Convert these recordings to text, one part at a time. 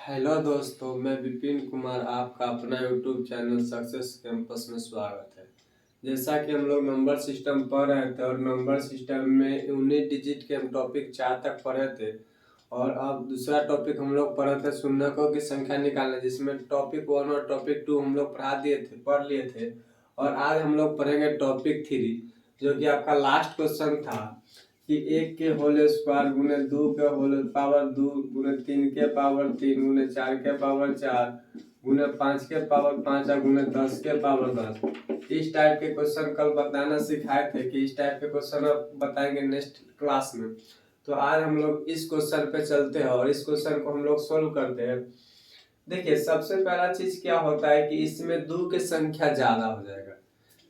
Hello दोस्तों, मैं विपिन कुमार आपका अपना यूट्यूब चैनल सक्सेस कैंपस में स्वागत है। जैसा कि हम लोग नंबर सिस्टम पढ़ रहे थे और नंबर सिस्टम में यूनिट डिजिट के हम टॉपिक 4 तक पढ़े थे और अब दूसरा टॉपिक हम लोग पढ़े थे शून्यकों की संख्या निकालना, जिसमें टॉपिक 1 और टॉपिक 2 हम लोग पढ़ लिए थे। और आज हम लोग पढ़ेंगे टॉपिक 3, जो कि आपका लास्ट क्वेश्चन था कि 1 के होल स्क्वायर गुने 2 के होल पावर 2 गुने 3 के पावर 3 गुने 4 के पावर 4 गुने 5 के पावर 5 और गुने 10 के पावर 10। इस टाइप के क्वेश्चन कल बताना सिखाए थे कि इस टाइप के क्वेश्चन अब बताएंगे नेक्स्ट क्लास में। तो आज हम लोग इस क्वेश्चन पे चलते हैं और इस क्वेश्चन को हम लोग सोल्व करते हैं। देखिए, सबसे पहला चीज क्या होता है कि इसमें 2 की संख्या ज्यादा हो जाएगा।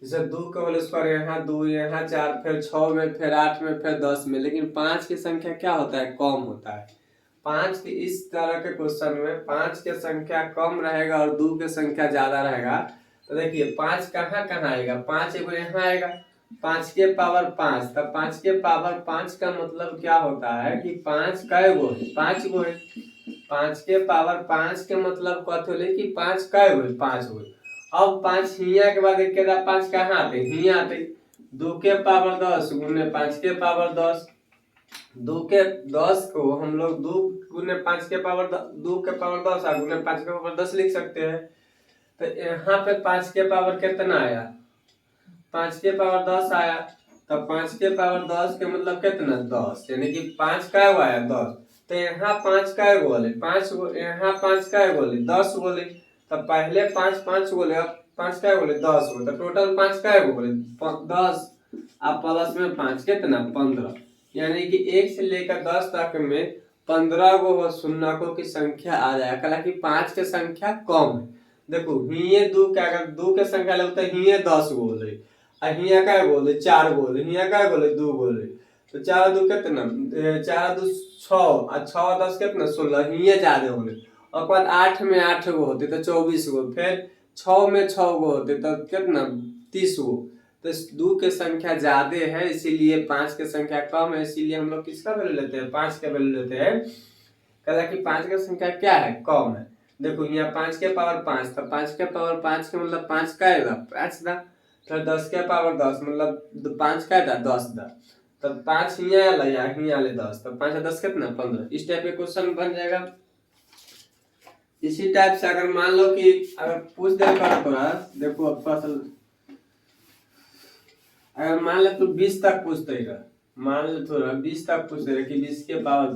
जैसे 2 का होल स्क्वायर यहाँ 2, यहाँ 4, फिर 6 में, फिर 8 में, फिर 10 में, लेकिन 5 की संख्या क्या होता है, कम होता है। 5 की इस तरह के क्वेश्चन में 5 की संख्या कम रहेगा और 2 की संख्या ज्यादा रहेगा। तो देखिए 5 कहाँ कहाँ आएगा, 5 एगो यहाँ आएगा, 5 के पावर 5। तब 5 के पावर 5 का मतलब क्या होता है कि 5 कै गो है, 5 गो है। 5 के पावर 5 के मतलब कथी होले कि 5 कै गो है, 5 गो। अब 5 हिया के बाद 5 कहाँ आते, हिया आते। 2 के पावर 10 गुने 5 के पावर 10। 2 के 10 को हम लोग 2 गुने 5 के पावर 2 के पावर 10 और गुने 5 के पावर 10 लिख सकते हैं। तो यहाँ पे 5 के पावर कितना आया, 5 के पावर 10 आया। तब 5 के पावर 10 के मतलब कितना, 10, यानी कि 5 का आया 10। तो यहाँ 5 का गोले 5 गो, यहाँ 5 का गोले 10 गोले। तब पहले 5 5 गोले, अब 5 का गोले 10 गो, तो टोटल 5 का गोले 10। अब प्लस में 5 कितना, 15। यानी कि 1 से लेकर 10 तक में 15 गो शून्यकों की संख्या आ जाए। हालांकि 5 की संख्या कम है। देखो हिये 2 का, अगर 2 के संख्या लगता है हिये 10 गोले, हिया का गोले 4 गोले, हिया का गोले 2 गोले। तो 4 2 कितना, 4 2 6 और 6 10 कितना 16, हिये ज्यादा होले। और बाद 8 में 8 गो होते तो 24 गो, फिर 6 में 6 गो होते तो कितना 30 गो। तो 2 की संख्या ज्यादा है, इसीलिए 5 की संख्या कम है, इसीलिए हम लोग किसका वैल्यू लेते हैं, 5 का वैल्यू लेते हैं। कहा कि 5 की संख्या क्या है, कम है। देखो यहाँ 5 के पावर 5, तो 5 के पावर 5 के मतलब 5 का आएगा 5 दा। फिर 10 के पावर 10 मतलब 5 का था 10 दा। तब 5 हिया ले या हिया ले 10, तब 5 10 कितना 15। इस टाइप के क्वेश्चन बन जाएगा। इसी टाइप से अगर मान लो कि अगर पूछ दे कर थोड़ा देखो, अब फसल अगर मान ले तो 20 तक पूछते है, मान ले थोड़ा 20 तक पूछते है कि 20 के पावर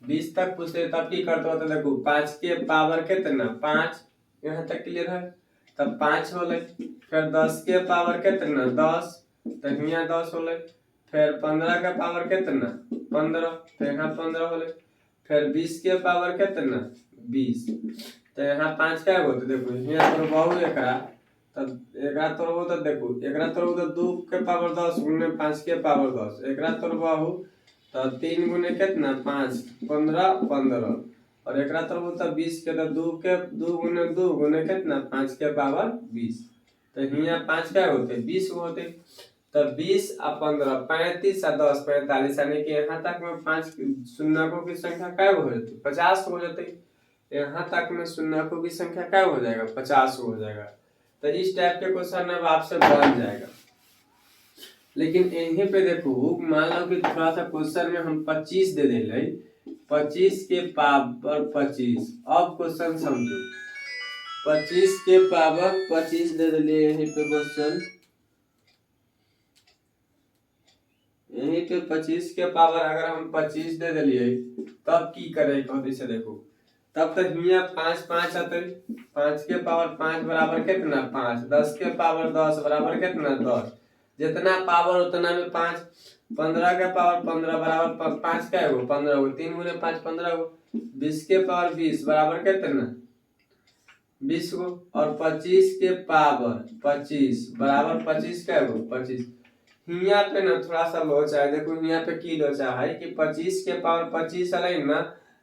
20 तक पूछते तब की करते हो। तो देखो 5 के पावर कितना 5, यहाँ तक क्लियर है। तब 5 होले, फिर 10 के पावर कितना 10, तो यहाँ 10 होले। फिर 15 के पावर कितना 15, तो यहाँ 15 होले। फिर 20 के पावर कितना 20, तो यहाँ 5 का हो। तो देखो यहाँ तो बहु एकरा, तब एकरा तोड़बो तो देखो एकरा तोड़बो तो 2 के पावर 10 गुने 5 के पावर 10, एकरा तोड़बो तो 3 गुने कितना 5 15 15, और एकरा तोड़बो तो 20 के, तो 2 गुने 2 गुने कितना 5 के पावर 20। तो यहाँ 5 का होते 20 होते। तो 20 और 15 35 और 10 45, यानी कि यहाँ तक में 5 शून्यकों की संख्या क्या हो जाती 50 हो जाती। यहाँ तक में शून्यकों की संख्या क्या हो जाएगा 50 हो जाएगा। तो इस टाइप के क्वेश्चन अब आपसे बन जाएगा। लेकिन यहीं पे देखो मान लो कि थोड़ा सा क्वेश्चन में हम 25 दे दे, 25 के पावर 25। अब क्वेश्चन समझो, 25 के पावर 25 दे दिले यहीं पे क्वेश्चन, यहीं पे 25 के पावर अगर हम 25 दे दिलिए तब की करे कहते से देखो, तब तक हिया 5 5 आते। 5 के पावर 5 बराबर कितना 5, 10 के पावर 10 बराबर कितना 10, जितना पावर उतना में 5। 15 के पावर 15 बराबर 5 का है 15 गो, 3 गुने 5 15 गो। 20 के पावर 20 बराबर कितना 20 गो, और 25 के पावर 25 बराबर 25 का है 25। हिया पे ना थोड़ा सा लोचा है, देखो हिया पे की लोचा है कि 25 के पावर 25 है ना,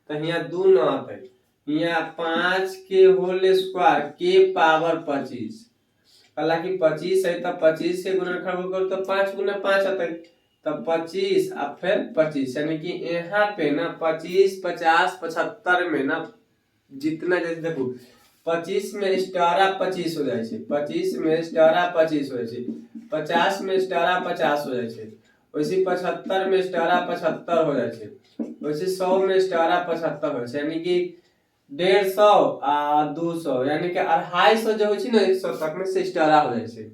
तो हिया 2 न आते। हिया 5 के होल स्क्वायर के पावर 25, हालांकि 25 है तब 25 से गुणा करो तो 5 गुना 5 आते। तब 25 और फिर 25, यानी कि यहाँ पे ना 25 50 75 में ना जितना जैसे देखो 25 में स्टारा 25 हो जाए, 25 में स्टारा 25 हो जाए, 50 में स्टारा 50 हो जाए, वैसे 75 में स्टारा 75 हो जाए, वैसे 100 में स्टारा 75 हो, यानी कि 150 आ 200 यानी कि 250 जो हो ना 100 तक में से स्टारा हो जाए।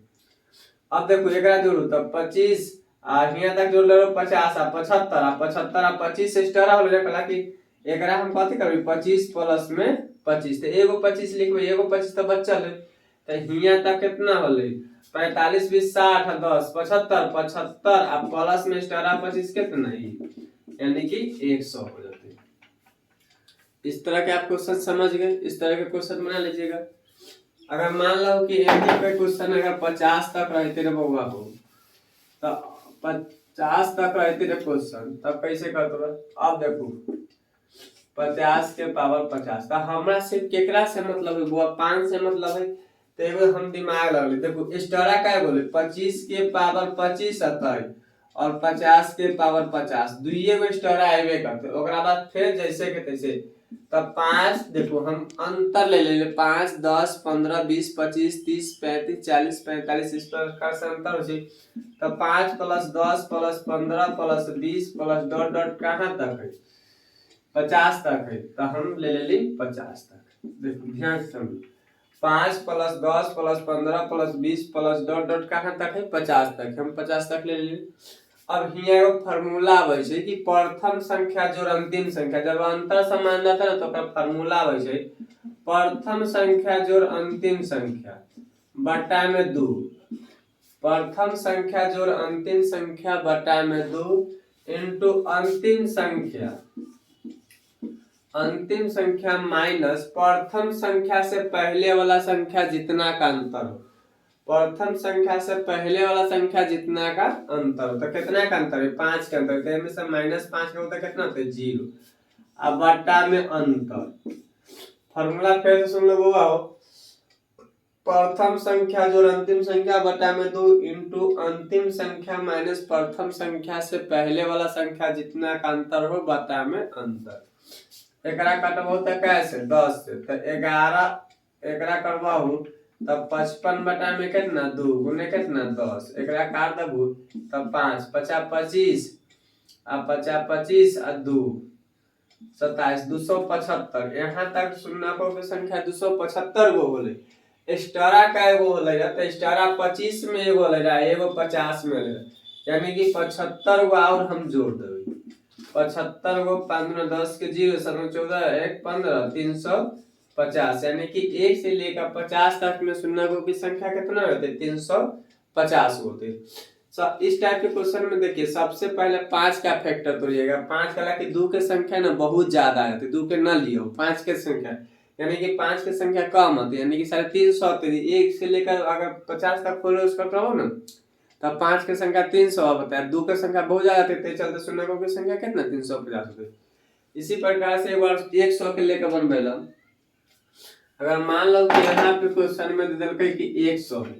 अब देखो एक जोड़ू तब 25 यहाँ तक जोड़ लो 50 आ 75 आ 75 आ 25 से स्टारा हो जाए कि एक हम कथी करबे 25 प्लस में 25 तो एगो 25 लिखबे, एगो 25 तो बचल है तो हियां तक कितना होले 45 20 60 10 75 75 आ प्लस में स्टारा 25 कितना ही यानी कि 100 हो जाते। इस तरह के आप क्वेश्चन समझ गए, इस तरह के क्वेश्चन बना लीजिएगा। अगर मान लो कि एमपी पे क्वेश्चन अगर 50 तक रहते रे बउआ हो तो 50 तक रहते रे क्वेश्चन तब कैसे करते बा। अब देखो 50 के पावर 50 तो हमरा सिर्फ केकरा से मतलब है बुआ 5 से मतलब है तो एगो हम दिमाग लगले देखो स्टारा का बोले 25 के पावर 25 आता है और 50 के पावर 50 दुइये गो स्टारा आइबे करते ओकरा बाद फिर जैसे के तैसे तब 5 देखो हम अंतर ले ले 5 10 15 20 25 30 35 40 45 इस प्रकार से अंतर हो जाए तब 5 plus 10 plus 15 plus 20 plus dot dot कहाँ तक है 50 तक है तो हम ले ली 50 तक। देखो ध्यान से समझो 5 plus 10 plus 15 plus 20 plus dot dot कहाँ तक है 50 तक, हम 50 तक ले ली। अब हियां एगो फार्मूला आवे छे कि प्रथम संख्या जोड़ अंतिम संख्या जब अंतर समान रहता है तो ओकर फार्मूला आवे छे प्रथम संख्या जोड़ अंतिम संख्या बटा में 2, प्रथम संख्या जोड़ अंतिम संख्या बटा में 2 इनटू अंतिम संख्या माइनस प्रथम संख्या से पहले वाला संख्या जितना का अंतर हो, प्रथम संख्या से पहले वाला संख्या जितना का अंतर हो तो कितना का अंतर है 5 का अंतर तो इसमें से -5 का होता है कितना होता है 0 अब बटा में अंतर फार्मूला फिर से सुन लो बुआ हो प्रथम संख्या जोड़ अंतिम संख्या बटा में 2 इनटू अंतिम संख्या माइनस प्रथम संख्या से पहले वाला संख्या जितना का अंतर हो बटा में अंतर। एकरा कटबो तो कैसे 10 से तो 11 एकरा करबाहू तब 55 बटा में कितना 2 गुने कितना 10 एकरा काट दबू तब 5 50 25 आ 50 25 आ 2 27 275 यहाँ तक सुनना को के संख्या 275 गो होले स्टारा का एगो होले त स्टारा 25 में एगो होले एगो 50 में होले यानी कि 75 गो और हम जोड़ देबे 75 गो 15 10 के 0 14 1 15 350 यानी कि 1 से लेकर 50 तक में शून्य गो की संख्या कितना होते 350 होते। इस टाइप के क्वेश्चन में देखिए सबसे पहले 5 का फैक्टर तोड़िएगा 5 का कि 2 के संख्या ना बहुत ज्यादा है तो 2 के ना लियो 5 के संख्या यानी कि 5 के संख्या कम होती है यानी कि 350 1 से लेकर अगर 50 तक खोलो उसका करो ना तब 5 के संख्या 300 होता है 2 के संख्या बहुत ज्यादा थे चलते शून्य को की संख्या कितना 350 होते। इसी प्रकार से एक बार 100 के लेकर बनबेला अगर मान लो कि यहाँ पे क्वेश्चन में दे दिलके कि 100 है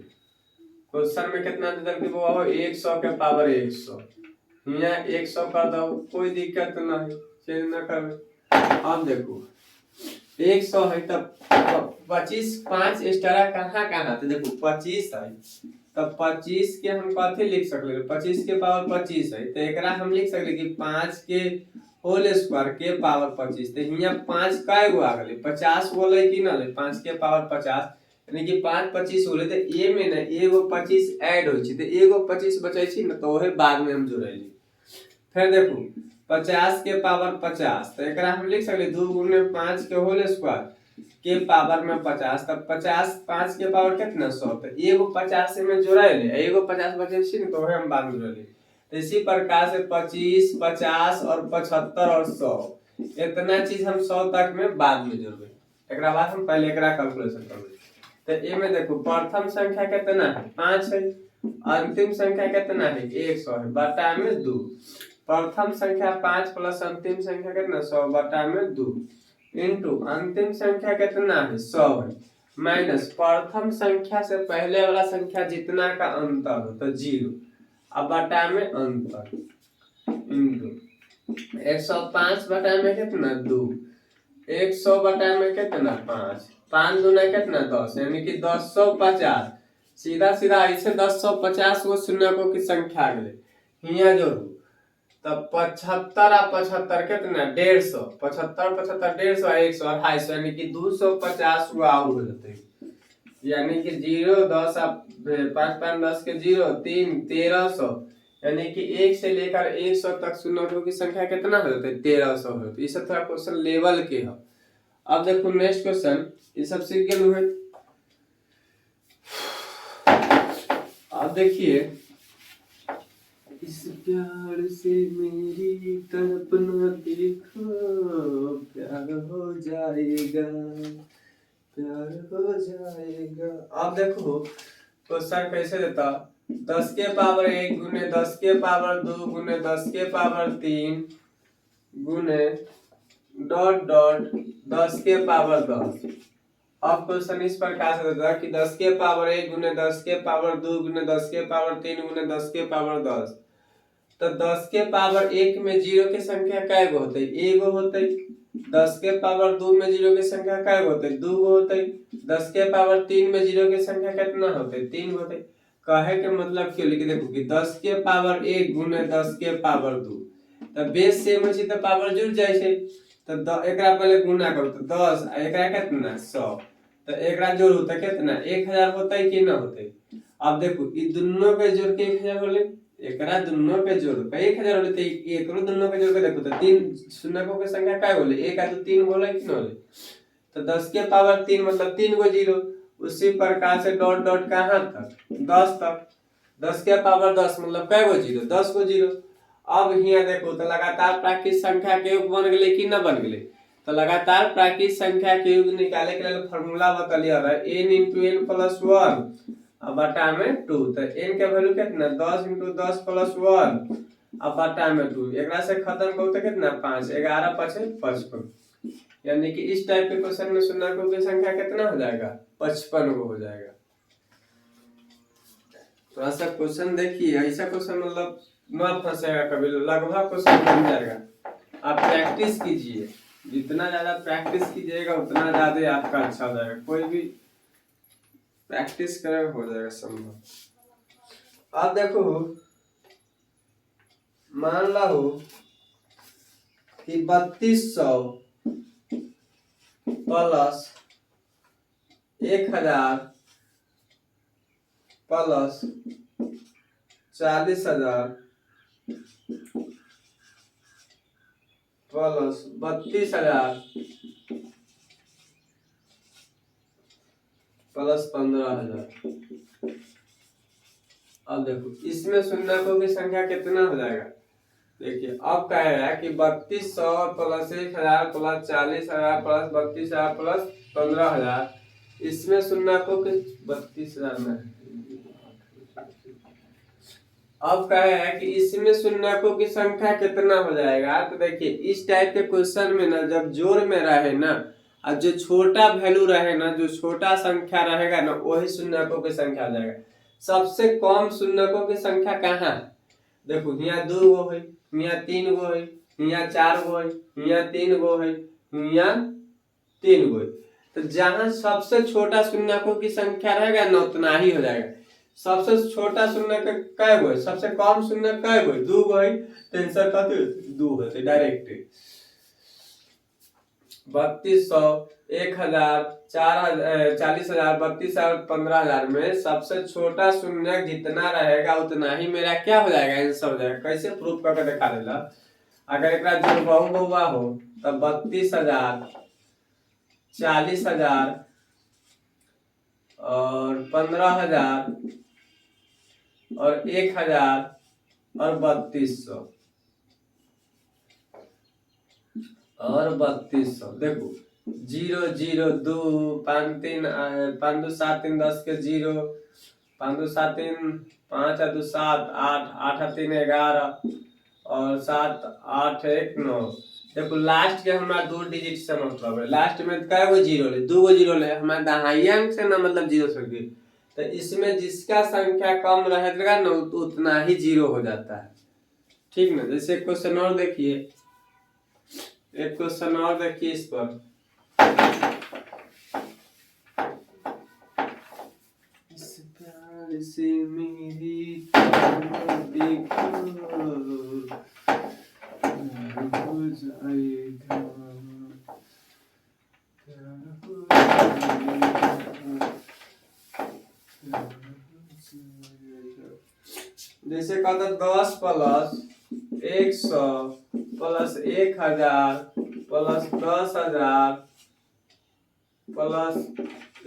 क्वेश्चन में कितना दे दिलके वो हो 100 के पावर 100 यहाँ 100 कर दो कोई दिक्कत नहीं चेंज ना कर। अब देखो 100 है तब 25 5 स्टारा कहाँ तो देखो 25 है तब 25 के हम कथी लिख सकले 25 के पावर 25 है तो एकरा हम लिख सकले कि 5 के होल स्क्वायर के पावर 25 तो हियां 5 काय गो आ गेले 50 बोले कि ना 5 के पावर 50 यानी कि 5 25 होले तो ए में ना एगो 25 ऐड होई छी तो एगो 25 बचै छी ना तो ओहे बाद में हम जोड़ैली। फिर देखो 50 के पावर 50 तो एकरा हम लिख सकले 2 गुने 5 के होल स्क्वायर के पावर में 50 तब 50 5 के पावर कितना 100 तो एगो 50 से में जोड़ाइले एगो 50 बचे छी तो ओहे हम बाद में जोड़ले। तो इसी प्रकार से 25 50 और 75 और 100 इतना चीज हम 100 तक में बाद में जोड़बे एकरा बाद हम पहले एकरा कैलकुलेशन करबे। तो ए में देखो प्रथम संख्या कितना है 5 है अंतिम संख्या कितना है 100 है बटा में 2 प्रथम संख्या 5 प्लस अंतिम संख्या कितना 100 बटा में 2 इनटू अंतिम संख्या कितना है 100 है माइनस प्रथम संख्या से पहले वाला संख्या जितना का अंतर हो तो 0 अब बटा में अंतर इनटू 105 बटा में कितना 2 100 में कितना 5, 5 दूना कितना 10, यानी कि 1050। सीधा सीधा ऐसे 1050 को शून्यकों की संख्या आ गई हिया जोड़ू तब 75 आ 75 कितना 150, 75 75 150 100 250, यानी कि 250 गो और हो जते, यानी कि 0 10 5 5 10 के 0 3 1300, यानी कि 1 से लेकर 100 तक शून्यकों की संख्या कितना हो जाते 1300 हो। तो इसे थोड़ा क्वेश्चन लेवल के है। अब देखो नेक्स्ट क्वेश्चन, ये सब सीख गए है। अब देखिए, इस प्यार से मेरी तड़पना देखो, प्यार हो जाएगा, प्यार हो जाएगा। अब देखो क्वेश्चन कैसे देता, 10 के पावर 1 गुने 10 के पावर 2 गुने 10 के पावर 3 गुने डॉट डॉट 10 के पावर 10। अब क्वेश्चन इस प्रकार से देता कि 10 के पावर 1 गुने 10 के पावर 2 गुने 10 के पावर 3 गुने 10 के पावर 10। तो 10 के पावर 1 में 0 की संख्या कै गो होते, एगो होते। 10 के पावर 2 में 0 की संख्या कै गो होते, 2 गो होते। 10 के पावर 3 में 0 की संख्या कितना होते, 3 होते। कहे के मतलब क्यों लिख देखो कि 10 के पावर 1 गुने 10 के पावर 2, तो बेस सेम है तो पावर जुड़ जाए छे। तो एकरा पहले गुना करो तो 10 आ एकरा कितना 100, तो एकरा जोड़ू तो कितना 1000 होते कि ना होते। अब देखो ई दोनों के जोड़ के 1000 होले, एकरा दोनों के जोड़ के 1000 होले, तो एकरो दोनों के जोड़ के देखो तो 3 शून्यकों की संख्या काय होले 1 आ 2 3 होले कि ना होले। तो 10 के पावर 3 मतलब 3 गो 0। उसी प्रकार से डॉट डॉट कहां तक 10 तक। 10 के पावर 10 मतलब कै गो 0, 10 गो 0। अब हिया देखो तो लगातार प्राकृत संख्या के योग बन गेले कि ना बन गेले। तो लगातार प्राकृत संख्या के योग निकाले के लिए फार्मूला बतलिया रहा n × n + 1 अब बटा में 2। तो n के वैल्यू कितना 10 × 10 + 1 अब बटा में 2। एकरा से खत्म करो तो कितना 5 11 5 55, यानी कि इस टाइप के क्वेश्चन में शून्यकों की संख्या कितना हो जाएगा 55 गो हो जाएगा। थोड़ा सा क्वेश्चन देखिए, ऐसा क्वेश्चन मतलब ना फंसेगा कभी, लगभग क्वेश्चन बन जाएगा। आप प्रैक्टिस कीजिए, जितना ज्यादा प्रैक्टिस कीजिएगा उतना ज्यादा आपका अच्छा हो जाएगा। कोई भी प्रैक्टिस करेगा हो जाएगा संभव। अब देखो मान लो कि 3200 प्लस 1000 प्लस 40,000 प्लस 32,000 प्लस 15,000। अब देखो इसमें शून्यकों की संख्या कितना हो जाएगा। देखिए अब कह रहा है कि 3200 प्लस 1000 प्लस 40,000 प्लस 32,000 प्लस 15,000, इसमें शून्यकों के 32,000 में। अब कह रहा है कि इसमें शून्यकों की संख्या कितना हो जाएगा। तो देखिए इस टाइप के क्वेश्चन में ना जब जोड़ में रहे ना और जो छोटा वैल्यू रहे ना, जो छोटा संख्या रहेगा ना वही शून्यकों की संख्या हो जाएगा। सबसे कम शून्यकों की संख्या कहाँ है, देखो यहाँ 2 गो है, यहाँ 3 गो है, यहाँ 4 गो है, यहाँ 3 गो है, यहाँ 3 गो है। तो जहां सबसे छोटा शून्यकों की संख्या रहेगा ना उतना ही हो जाएगा। सबसे छोटा शून्य कै गो है, सबसे कम शून्य कै गो है 2 गो है, तो आंसर कते 2 है डायरेक्ट। 3200 1000 4000 32,000 15,000 में सबसे छोटा शून्य जितना रहेगा उतना ही मेरा क्या हो जाएगा आंसर हो जाएगा। कैसे प्रूफ करके दिखा देला। अगर एक जोड़ हुआ हो तब 32,000 40,000 और 15,000 और 1000 और 3200 और 3200। देखो 0 0 2 5 3 5 2 7 3 10 के 0 5 2 7 3 5 2 7 8 8 3 11 और 7 8 1 9। देखो लास्ट के हमारा 2 डिजिट से मतलब है। लास्ट में क्या गो 0 ले 2 गो 0 ले हमारा दहाई अंक से ना मतलब 0 से गई। तो इसमें जिसका संख्या कम रहेगा ना उतना ही 0 हो जाता है। ठीक ना। जैसे क्वेश्चन और देखिए, एक क्वेश्चन और देखिए इस पर इस प्यार से मेरी देखो हो जाएगा, प्यार हो जाएगा। जैसे कहता 10+100 प्लस 1000 प्लस 10,000 प्लस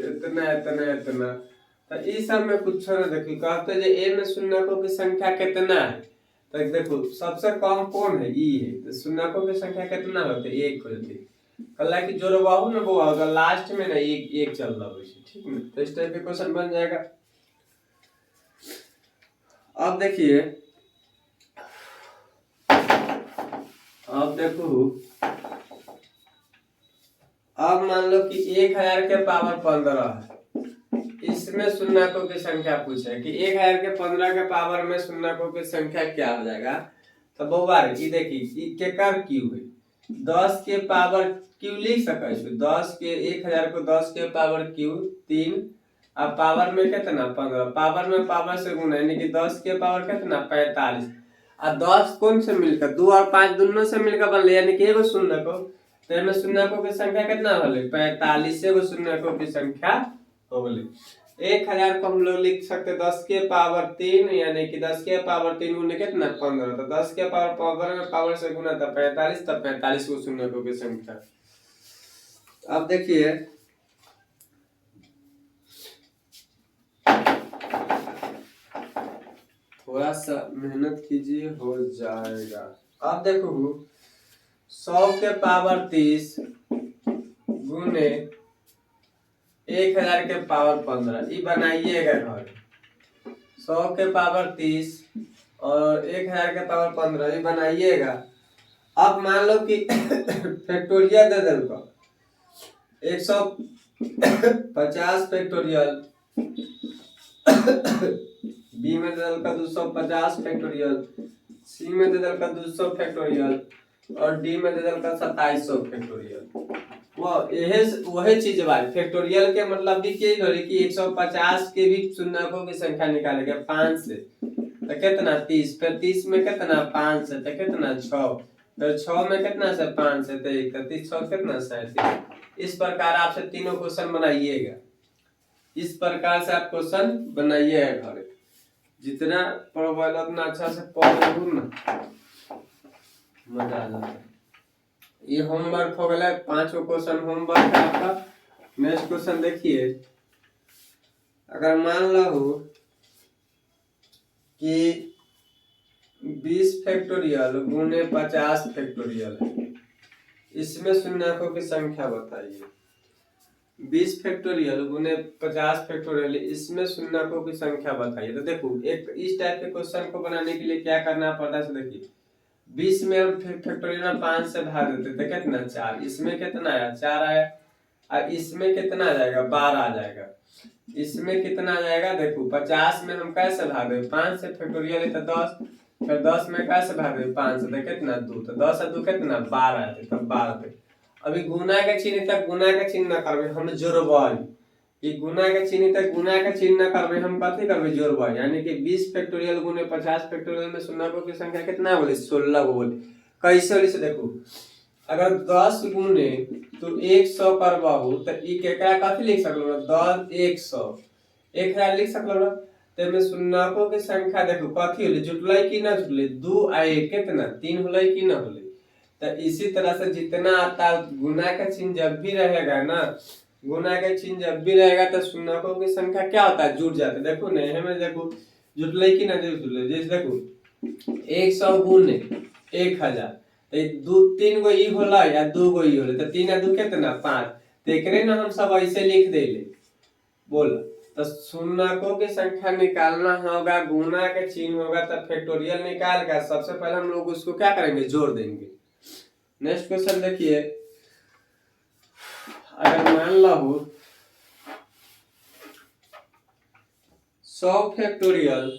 इतना इतना इतना, तो इस सब में कुछ ना देखिए कहते जे ए में शून्यकों की संख्या कितना है, तो देखो सबसे कम कौन है, ई है, तो शून्यकों की संख्या कितना होते, एक होती। कल की जोड़बाहु ना वो होगा लास्ट में ना एक एक चल रहा है, ठीक है। तो इस टाइप के क्वेश्चन बन जाएगा। अब देखिए, अब देखो, अब मान लो कि 1000 के पावर 15 है, इसमें शून्यकों की संख्या पूछे कि 1000 के 15 के पावर में शून्यकों की संख्या क्या हो जाएगा। तो बहुबार की देखिए के कर क्यू है, 10 के पावर क्यू लिख सके 10 के 1000 को 10 के पावर क्यू 3, अब पावर में कितना 15, पावर में पावर से गुना यानी कि 10 के पावर कितना 45, और 10 कौन से मिलकर 2 और 5 दोनों से मिलकर बनले यानी कि एगो शून्यकों, तो इसमें शून्यकों की संख्या कितना होले 45 एगो शून्यकों की संख्या हो गई। 1000 को हम लोग लिख सकते 10 के पावर 3 यानी कि 10 के पावर 3 गुने कितना 15, तो 10 के पावर पावर में पावर से गुना था 45, तब 45 को शून्यकों की संख्या। अब देखिए थोड़ा सा मेहनत कीजिए हो जाएगा। अब देखो 100 के पावर 30 गुने 1000 के पावर 15, ये बनाइएगा घर। 100 के पावर 30 और 1000 के पावर 15 ये बनाइएगा। अब मान लो कि फैक्टोरियल दे देगा 150 फैक्टोरियल, बी में दे देगा 250 फैक्टोरियल, सी में दे देगा 200 फैक्टोरियल और डी में दे देगा 2700 फैक्टोरियल। वही चीज बात फैक्टोरियल के मतलब भी कि 150 के भी शून्यकों की संख्या निकालेगा 5 से तो कितना 30, फिर 30 में कितना 5 से तो कितना 6, फिर 6 में कितना से 5 से तो 31, 6 कितना 37। इस प्रकार आपसे तीनों क्वेश्चन बनाइएगा, इस प्रकार से आप क्वेश्चन बनाइएगा घर। जितना पढ़ोगे उतना अच्छा से पढ़ो ना, मजा आ जाता है। ये होमवर्क हो गया 5 क्वेश्चन होमवर्क है आपका। नेक्स्ट क्वेश्चन देखिए, अगर मान लो कि 20 फैक्टोरियल गुने 50 फैक्टोरियल है, इसमें शून्यकों की संख्या बताइए। 20 फैक्टोरियल गुने 50 फैक्टोरियल, इसमें शून्यकों की संख्या बताइए। तो देखो एक इस टाइप के क्वेश्चन को बनाने के लिए क्या करना पड़ता है, देखिए 20 में हम फैक्टोरियल 5 से भाग देते तो कितना 4, इसमें कितना आया 4 आया, और इसमें कितना आ जाएगा 12 आ जाएगा, इसमें कितना आ जाएगा देखो 50 में हम कैसे भाग दें 5 से फैक्टोरियल है तो 10, फिर 10 में कैसे भाग दें 5 से तो कितना 2, तो 10 और 2 कितना 12 आते, तब 12 पे अभी गुना के चिन्ह तक गुना के चिन्ह न करबे हम जोड़बाई, कि गुना के चिन्ह तक गुना के चिन्ह न करबे हम कथी करबे जोड़बाई, यानी कि 20 फैक्टोरियल गुने 50 फैक्टोरियल में शून्यकों की संख्या कितना बोले 16 को बोले। कैसे बोले से देखो, अगर 10 गुने तो 100 करबाहु तो ई केकरा कथी लिख सकलो 10 100 1000 लिख सकलो। ते में शून्यकों की संख्या देखो कथी होले जुटलै कि ना जुटलै 2 आ 1 कितना 3 होलै कि ना होलै। तो इसी तरह से जितना आता गुना का चिन्ह जब भी रहेगा ना, गुना का चिन्ह जब भी रहेगा तो शून्यकों की संख्या क्या होता है जुट जाता है। देखो ना हमें देखो जुटलै कि ना जुटलै, जैसे देखो 100 गुने 1000 तो 3 गो ई होला या 2 गो ई होला, तो 3 और 2 कितना 5, तो एकरे ना हम सब ऐसे लिख देले बोल। तो शून्यकों की संख्या निकालना होगा, गुना के चिन्ह होगा तो फैक्टोरियल निकाल कर सबसे पहले हम लोग उसको क्या करेंगे जोड़ देंगे। नेक्स्ट क्वेश्चन देखिए, अगर मान लो 100 फैक्टोरियल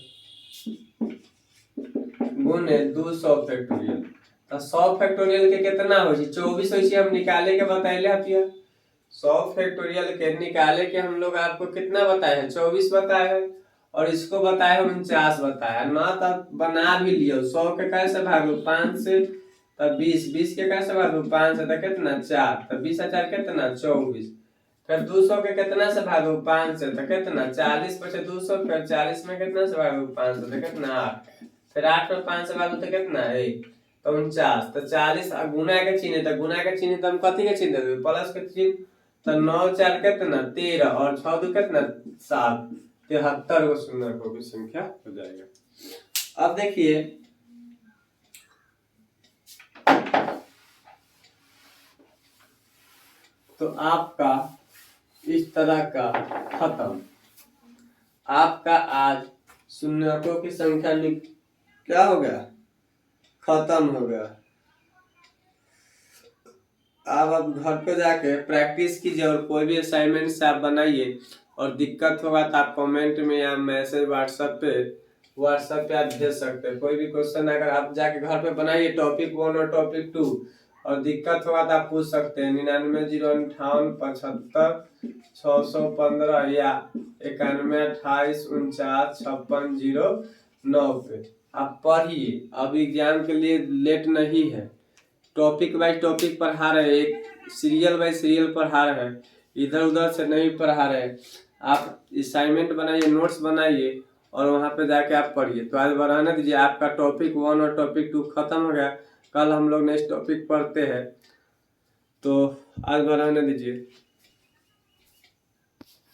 गुने 200 फैक्टोरियल, तो 100 फैक्टोरियल के कितना हो 24 हम निकाले के बताइले हथिया, 100 फैक्टोरियल के निकाले के हम लोग आपको कितना बताए हैं, 24 बताए हैं, और इसको बताया है 49 बताया ना। तब बना भी लियो, 100 के कैसे भागो 5 से, तब 20 के कैसे भागो 5 से, तो कितना 4, तब 20,000 कितना 24। फिर 200 के कितना से भागो 5 से, तो कितना 40 पर से 200, फिर 40 में कितना से भागो 5 से, तो कितना 8, फिर 8 में 5 से भागो तो कितना 1, तो 49। तो 40 गुना के चिन्ह, तो गुना के चिन्ह तो हम कथी के चिन्ह देबे, प्लस के चिन्ह। तो 9 4 कितना 13, और 6 2 कितना 7, 73 को शून्य की संख्या हो जाएगा। अब देखिए तो आपका इस तरह का खत्म, आपका आज शून्यकों की संख्या क्या हो गया, खत्म हो गया। आप घर पे जाके प्रैक्टिस कीजिए और कोई भी असाइनमेंट से आप बनाइए, और दिक्कत होगा तो आप कमेंट में या मैसेज व्हाट्सएप पे आप भेज सकते हैं। कोई भी क्वेश्चन अगर आप जाके घर पे बनाइए टॉपिक 1 और टॉपिक 2, और दिक्कत होगा तो आप पूछ सकते हैं 99 058 75 615 या 91 28 49 56 09 पे आप पढ़िए। अब एग्जाम के लिए लेट नहीं है, टॉपिक बाय टॉपिक पढ़ा रहे, एक सीरियल बाय सीरियल पढ़ा रहे हैं, इधर उधर से नहीं पढ़ा रहे। आप असाइनमेंट बनाइए, नोट्स बनाइए, और वहां पे जाके आप पढ़िए। तो आज बढ़ाने दीजिए, आपका टॉपिक 1 और टॉपिक 2 खत्म हो गया। कल हम लोग नेक्स्ट टॉपिक पढ़ते हैं, तो आज बढ़ाने दीजिए।